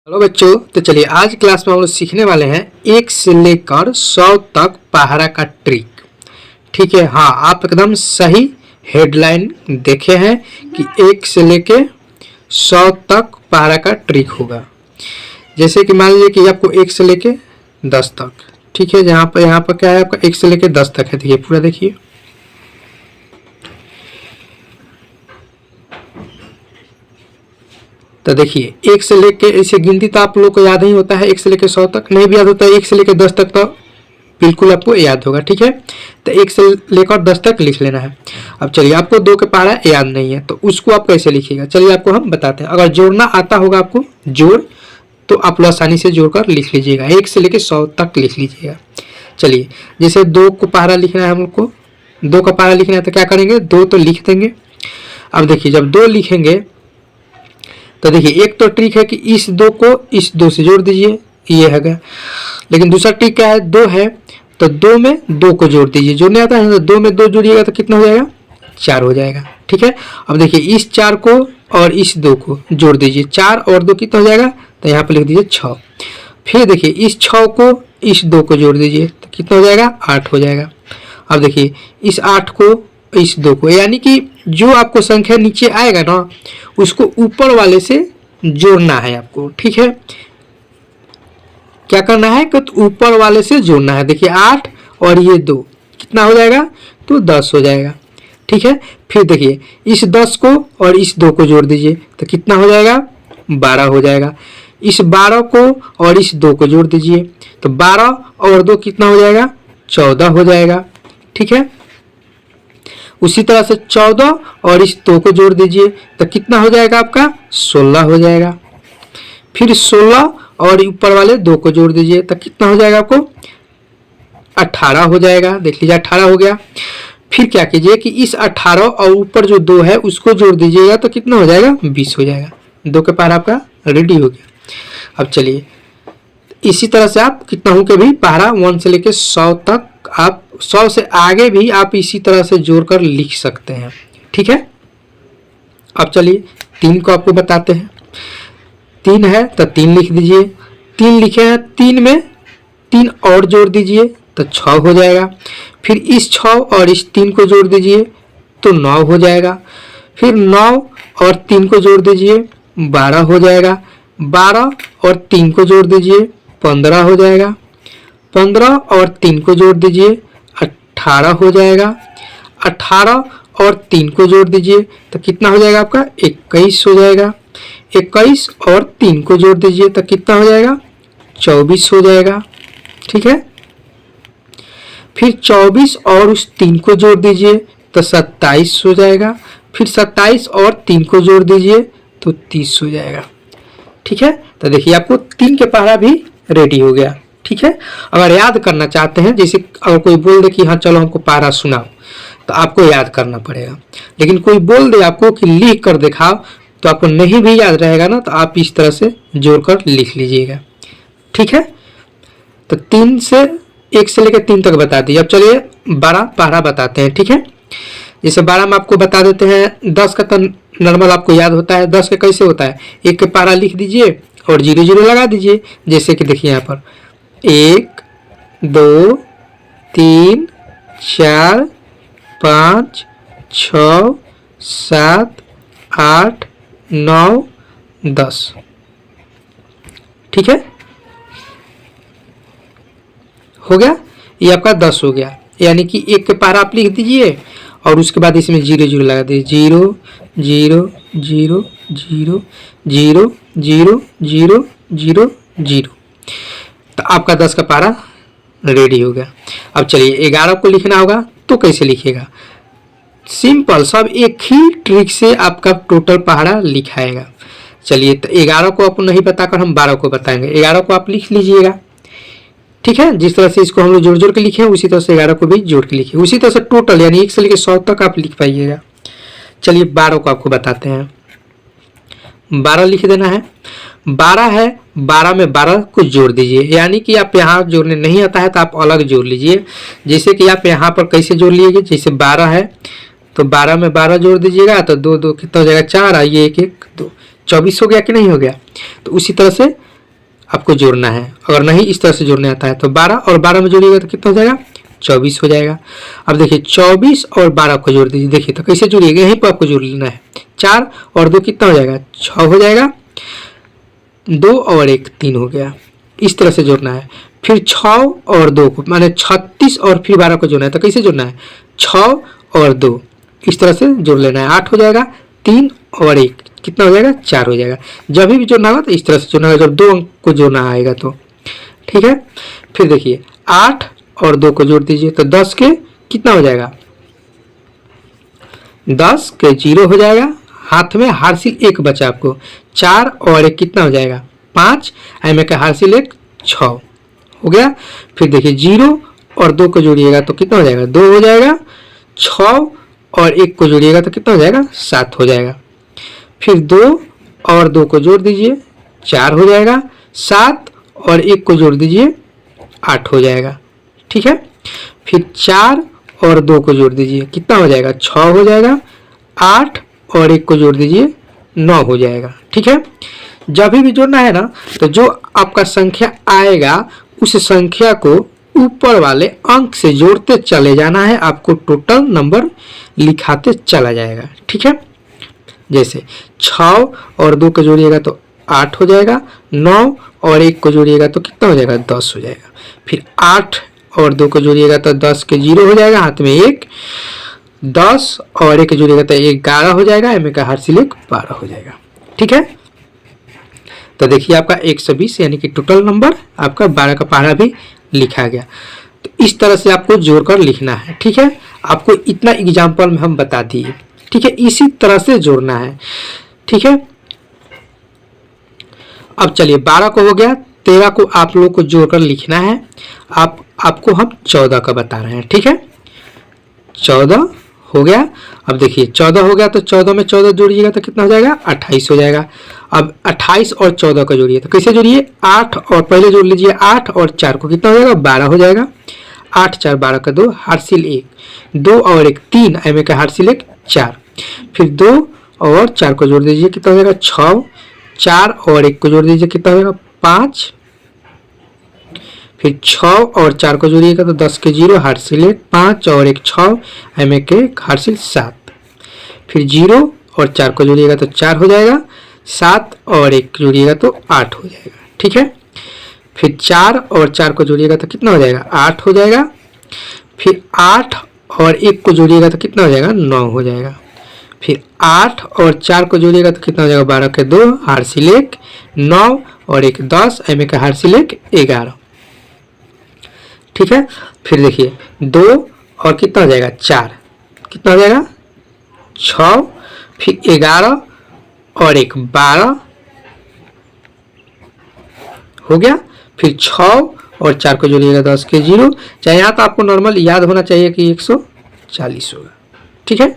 Hello बच्चों, तो चलिए आज क्लास में हम लोग सीखने वाले हैं 1 से लेकर 100 तक पहाड़ा का ट्रिक। ठीक है, हाँ आप एकदम सही हेडलाइन देखे हैं कि 1 से लेके 100 तक पहाड़ा का ट्रिक होगा। जैसे कि मान लीजिए कि आपको 1 से लेके 10 तक, ठीक है, जहाँ पर यहाँ पर क्या है आपका 1 से लेके 10 तक है। देखिए पूरा देखिए, तो देखिए 1 से लेके इसे गिनती तो आप लोग को याद ही होता है, 1 से लेके 100 तक नहीं भी याद होता है, 1 से लेके 10 तक तो बिल्कुल आपको याद होगा। ठीक है, तो 1 से लेकर 10 तक लिख लेना है। अब चलिए आपको 2 के पहाड़ा याद नहीं है तो उसको आप कैसे लिखिएगा, चलिए आपको हम बताते हैं। अगर जोड़ना आता होगा आपको जोड़, तो आप लोग आसानी से जोड़कर लिख लीजिएगा, 1 से लेके 100 तक लिख लीजिएगा। चलिए जैसे 2 को पहाड़ा लिखना है, हम लोग को 2 का पहाड़ा लिखना है तो क्या करेंगे, 2 तो लिख देंगे। अब देखिए जब 2 लिखेंगे तो देखिए एक तो ट्रिक है कि इस 2 को इस 2 से जोड़ दीजिए, ये है गया। लेकिन दूसरा ट्रिक क्या है, 2 है तो 2 में 2 को जोड़ दीजिए। जोड़ने आता है तो 2 में 2 जोड़िएगा तो कितना हो जाएगा, 4 हो जाएगा। ठीक है, अब देखिए इस 4 को और इस 2 को जोड़ दीजिए, 4 और 2 कितना हो जाएगा, तो यहाँ पर लिख दीजिए 6। फिर देखिए इस 6 को इस 2 को जोड़ दीजिए तो कितना हो जाएगा, 8 हो जाएगा। अब देखिए इस 8 को इस 2 को, यानी कि जो आपको संख्या नीचे आएगा ना उसको ऊपर वाले से जोड़ना है आपको। ठीक है, क्या करना है कि तो ऊपर वाले से जोड़ना है। देखिए 8 और ये 2 कितना हो जाएगा, तो 10 हो जाएगा। ठीक है, फिर देखिए इस 10 को और इस 2 को जोड़ दीजिए तो कितना हो जाएगा, 12 हो जाएगा। इस 12 को और इस 2 को जोड़ दीजिए तो 12 और 2 कितना हो जाएगा, 14 हो जाएगा। ठीक है, उसी तरह से 14 और इस 2 को जोड़ दीजिए तो कितना हो जाएगा आपका, 16 हो जाएगा। फिर 16 और ऊपर वाले 2 को जोड़ दीजिए तो कितना हो जाएगा आपको, 18 हो जाएगा। देख लीजिए 18 हो गया। फिर क्या कीजिए कि इस 18 और ऊपर जो 2 है उसको जोड़ दीजिएगा तो कितना हो जाएगा, 20 हो जाएगा। 2 के पार आपका रेडी हो गया। अब चलिए इसी तरह से आप कितना हो के भी पहाड़ा 1 से लेके 100 तक, आप 100 से आगे भी आप इसी तरह से जोड़कर लिख सकते हैं। ठीक है, अब चलिए 3 को आपको बताते हैं। 3 है तो 3 लिख दीजिए, 3 लिखे हैं, 3 में 3 और जोड़ दीजिए तो 6 हो जाएगा। फिर इस 6 और इस 3 को जोड़ दीजिए तो 9 हो जाएगा। फिर 9 और 3 को जोड़ दीजिए 12 हो जाएगा। 12 और 3 को जोड़ दीजिए 15 हो जाएगा। 15 और 3 को जोड़ दीजिए 18 हो जाएगा। 18 और 3 को जोड़ दीजिए तो कितना हो जाएगा आपका, 21 हो जाएगा। 21 और 3 को जोड़ दीजिए तो कितना हो जाएगा, 24 हो जाएगा। ठीक है, फिर 24 और उस 3 को जोड़ दीजिए तो 27 हो जाएगा। फिर 27 और 3 को जोड़ दीजिए तो 30 हो जाएगा। ठीक है, तो देखिए आपको 3 के पहाड़ा भी रेडी हो गया। ठीक है, अगर याद करना चाहते हैं, जैसे अगर कोई बोल दे कि हाँ चलो हमको पहाड़ा सुनाओ, तो आपको याद करना पड़ेगा। लेकिन कोई बोल दे आपको कि लिख कर दिखाओ, तो आपको नहीं भी याद रहेगा ना, तो आप इस तरह से जोड़कर लिख लीजिएगा। ठीक है, तो 3 से 1 से लेकर 3 तक बता दिए। अब चलिए 12 पहाड़ा बताते हैं। ठीक है, जैसे 12 में आपको बता देते हैं, 10 का तो नॉर्मल आपको याद होता है। 10 का कैसे होता है, 1 के पहाड़ा लिख दीजिए और 0 0 लगा दीजिए। जैसे कि देखिए यहाँ पर 1 2 3 4 5 6 7 8 9 10। ठीक है, हो गया, ये आपका 10 हो गया। यानी कि 1 के पहाड़ा आप लिख दीजिए और उसके बाद इसमें 0 0 लगा दीजिए, 0 0 0 0 0 0 0 0 0। तो आपका 10 का पहाड़ा रेडी हो गया। अब चलिए 11 को लिखना होगा, तो कैसे लिखिएगा, सिंपल, सब एक ही ट्रिक से आपका टोटल पहाड़ा लिखाएगा। चलिए तो 11 को आपको नहीं बताकर हम 12 को बताएंगे। 11 को आप लिख लीजिएगा। ठीक है, जिस तरह से इसको हम लोग जोड़ जोड़ के लिखे हैं उसी तरह से 11 को भी जोड़ के लिखे, उसी तरह से टोटल यानी 1 से लेकर 100 तक आप लिख पाइएगा। चलिए 12 को आपको बताते हैं। 12 लिख देना है। 12 है, 12 में 12 को जोड़ दीजिए, यानी कि आप यहाँ जोड़ने नहीं आता है तो आप अलग जोड़ लीजिए। जैसे कि आप यहाँ पर कैसे जोड़ लीजिए, जैसे 12 है तो 12 में 12 जोड़ दीजिएगा तो 2 2 कितना हो जाएगा, 4, आइए 1 1 2, 24 हो गया कि नहीं हो गया। तो उसी तरह से आपको जोड़ना है। अगर नहीं इस तरह से जोड़ने आता है तो 12 और 12 में जोड़िएगा तो कितना हो जाएगा, 24 हो जाएगा। अब देखिए 24 और 12 को जोड़ दीजिए, देखिए तो कैसे जोड़िएगा, यहीं पर आपको जोड़ लेना है। 4 और 2 कितना हो जाएगा, 6 हो जाएगा। 2 और 1 3 हो गया, इस तरह से जोड़ना है। फिर 6 और 2 को माने 36 और फिर 12 को जोड़ना है, तो कैसे जोड़ना है, 6 और 2 इस तरह से जोड़ लेना है, 8 हो जाएगा। 3 और 1 कितना हो जाएगा, 4 हो जाएगा। जब भी जोड़ना होगा तो इस तरह से जोड़ना होगा, जब 2 अंक को जोड़ना आएगा तो, ठीक है। फिर देखिए 8 और 2 को जोड़ दीजिए तो 10 के कितना हो जाएगा, 10 के 0 हो जाएगा। हाथ में हार्सिल 1 बचा आपको, 4 और 1 कितना हो जाएगा, 5, एम का हार्सिल 1 6 हो गया। फिर देखिए 0 और 2 को जोड़िएगा तो कितना हो जाएगा, 2 हो जाएगा। 6 और 1 को जोड़िएगा तो कितना हो जाएगा, 7 हो जाएगा। फिर 2 और 2 को जोड़ दीजिए, 4 हो जाएगा। 7 और 1 को जोड़ दीजिए, 8 हो जाएगा, ठीक है। फिर 4 और 2 को जोड़ दीजिए, कितना हो जाएगा, 6 हो जाएगा। 8 और 1 को जोड़ दीजिए, 9 हो जाएगा, ठीक है। जब भी जोड़ना है ना तो जो आपका संख्या आएगा उस संख्या को ऊपर वाले अंक से जोड़ते चले जाना है, आपको टोटल नंबर लिखाते चला जाएगा, ठीक है। जैसे 6 और 2 को जोड़िएगा तो 8 हो जाएगा। 9 और 1 को जोड़िएगा तो कितना हो जाएगा, 10 हो जाएगा। फिर 8 और 2 को जोड़िएगा तो 10 के 0 हो जाएगा, हाथ में 1। 10 और 1 जोड़िएगा तो 11 हो जाएगा, एम का हार्सिल 1 12 हो जाएगा, ठीक है। तो देखिए आपका 120 यानी कि टोटल नंबर आपका 12 का पहाड़ा भी लिखा गया। तो इस तरह से आपको जोड़कर लिखना है, ठीक है। आपको इतना एग्जाम्पल में हम बता दिए, ठीक है। इसी तरह से जोड़ना है, ठीक है। अब चलिए 12 को हो गया, 13 को आप लोग को जोड़कर लिखना है। आपको हम 14 का बता रहे हैं, ठीक है। 14 हो गया। अब देखिए 14 हो गया तो 14 में 14 जोड़िएगा तो कितना हो जाएगा, 28 हो जाएगा। अब 28 और 14 को जोड़िए तो कैसे जोड़िए, 8 और पहले जोड़ लीजिए 8 और 4 को कितना हो जाएगा, 12 हो जाएगा। 8 4 12 का 2 हार्सिल 1, 2 और 1 3, एम का हार्सिल 1 4। फिर 2 और 4 को जोड़ दीजिए, कितना हो जाएगा 6। 4 और 1 को जोड़ दीजिए, कितना हो जाएगा 5। फिर 6 और 4 को जोड़िएगा तो 10 के 0 हार्सिल 1, 5 और 1 6, एम के हार्सिल 7। फिर 0 और 4 को जोड़िएगा तो 4 हो जाएगा। 7 और 1 जोड़िएगा तो 8 हो जाएगा, ठीक है। फिर 4 और 4 को जोड़िएगा तो कितना हो जाएगा, 8 हो जाएगा। फिर 8 और 1 को जोड़िएगा तो कितना हो जाएगा, 9 हो जाएगा। फिर 8 और 4 को जोड़िएगा तो कितना हो जाएगा, 12 के 2 हार्सिल 1 9 और 1 10, एम का हार्सिल 1 11, ठीक है। फिर देखिए 2 और कितना हो जाएगा 4, कितना हो जाएगा 6। फिर 11 और 1 12 हो गया। फिर 6 और 4 को जोड़िएगा 10 के 0, चाहे यहाँ तो आपको नॉर्मल याद होना चाहिए कि 140 होगा, ठीक है।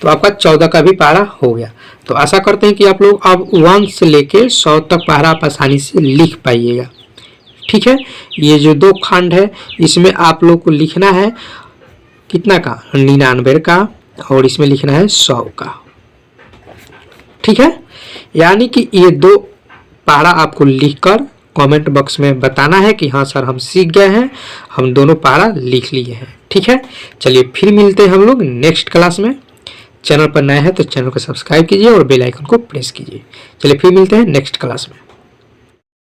तो आपका 14 का भी पहाड़ा हो गया। तो आशा करते हैं कि आप लोग अब 1 से लेके 100 तक पहाड़ा आप आसानी से लिख पाइएगा, ठीक है। ये जो 2 खंड है इसमें आप लोग को लिखना है कितना का, 99 का, और इसमें लिखना है 100 का, ठीक है। यानी कि ये 2 पहाड़ा आपको लिखकर कमेंट बॉक्स में बताना है कि हाँ सर हम सीख गए हैं, हम दोनों पहाड़ा लिख लिए हैं, ठीक है। चलिए फिर मिलते हैं हम लोग नेक्स्ट क्लास में। चैनल पर नए हैं तो चैनल को सब्सक्राइब कीजिए और बेल आइकन को प्रेस कीजिए। चलिए फिर मिलते हैं नेक्स्ट क्लास में।